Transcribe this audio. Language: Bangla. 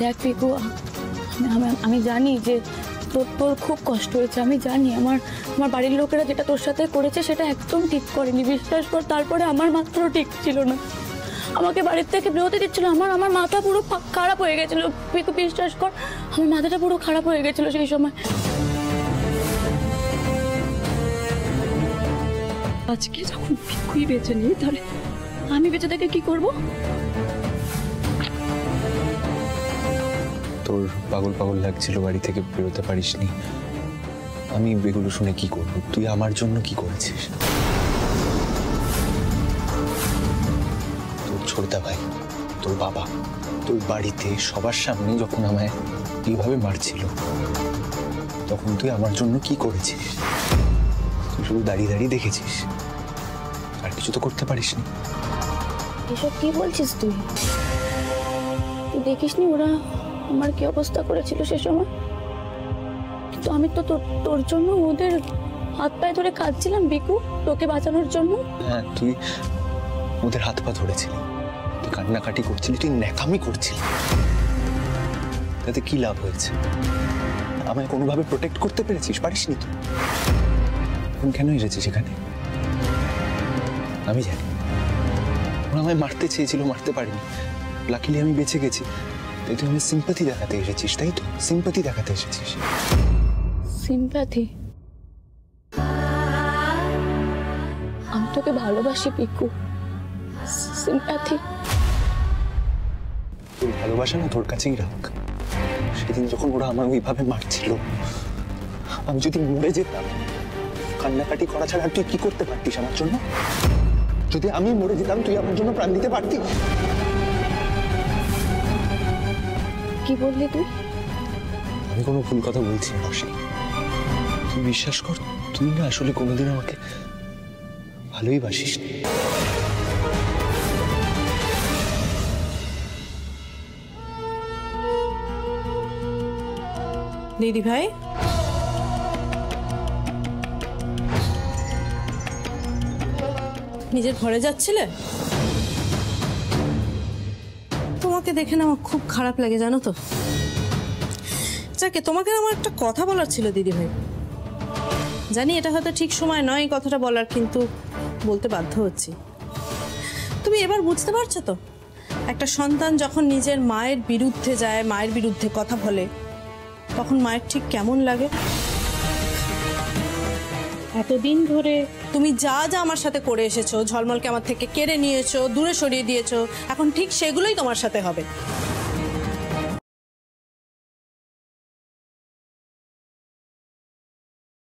দেখ পিকু, আমি জানি যে তোর খুব কষ্ট হয়েছে, আমি জানি। আমার বাড়ির লোকেরা যেটা তোর সাথে করেছে সেটা একদম ঠিক করেনি, বিশ্বাস কর। তারপরে আমার মাত্র ঠিক ছিল না, আমাকে বাড়ির থেকে বেরোতে দিচ্ছিল। আমার মাথা পুরো খারাপ হয়ে গেছিল পিকু, বিশ্বাস কর। আমার মাথাটা পুরো খারাপ হয়ে গেছিল সেই সময়। আজকে যখন পিকুই বেঁচে নেই, তাহলে আমি বেঁচে থেকে কি করব? তোর পাগল পাগল লাগছিল, বাড়ি থেকে বেরোতে পারিসনি। আমি এগুলো শুনে কি করব? তুই আমার জন্য কি করেছিস? তোর ছোটদা ভাই, তোর বাবা, তোর বাড়িতে সবার সামনে যখন আমায় এইভাবে মারছিল, তখন তুই আমার জন্য কি করেছিস? তুই শুধু দাঁড়িয়ে দাঁড়িয়ে দেখেছিস, আর কিছু তো করতে পারিসনি। এসব কি বলছিস তুই? তুই দেখিসনি ওরা আমার কি অবস্থা করেছিল সে সময়? কিন্তু আমি তো তোর জন্য ওদের হাত পায়ে ধরে কাঁদছিলাম বিকু, তোকে বাঁচানোর জন্য। হ্যাঁ, তুই ওদের হাত পা ধরেছিলি, তুই কান্নাকাটি করছিলি, তুই ন্যাকামি করছিলি। তাতে কি লাভ হয়েছে? আমায় কোনোভাবে প্রোটেক্ট করতে পেরেছিস? পারিসনি তো। এখন কেন এসেছিস এখানে? আমি জানি ওরা আমায় মারতে চেয়েছিল, মারতে পারিনি। লাকিলি আমি বেঁচে গেছি। তাই তুই আমি সিম্প্যাথি দেখাতে এসেছিস, তাই তো? সিম্প্যাথি দেখাতে এসেছিস। সিম্প্যাথি? আমি তোকে ভালোবাসি পিকু। সিম্প্যাথি? তোর ভালোবাসা না তোর কাছেই রাখ। সেদিন যখন ওরা আমার ওইভাবে মারছিল, আমি যদি মরে যেতাম, কান্নাকাটি করা ছাড়া তুই কি করতে পারতিস আমার জন্য? যদি আমি মরে যেতাম, তুই আমার জন্য প্রাণ দিতে পারতিস? কি বললি তুই? আমি কোনো ভুল কথা বলছি না রোশনি। তুই বিশ্বাস কর, তুই না আসলে কোনোদিন আমাকে ভালোই বাসিস নি। দিদি ভাই, নিজের ঘরে যাচ্ছিলে? তোমাকে দেখে না আমার খুব খারাপ লাগে, জানো তো। যাকে তোমাকে আমার একটা কথা বলার ছিল দিদি ভাই। জানি এটা হয়তো ঠিক সময় নয় এই কথাটা বলার, কিন্তু বলতে বাধ্য হচ্ছি। তুমি এবার বুঝতে পারছো তো, একটা সন্তান যখন নিজের মায়ের বিরুদ্ধে যায়, মায়ের বিরুদ্ধে কথা বলে, তখন মায়ের ঠিক কেমন লাগে? এতদিন ধরে তুমি যা যা আমার সাথে করে এসেছো, ঝলমলকে আমার থেকে কেড়ে নিয়েছো, দূরে সরিয়ে দিয়েছো, এখন ঠিক সেগুলোই তোমার সাথে হবে।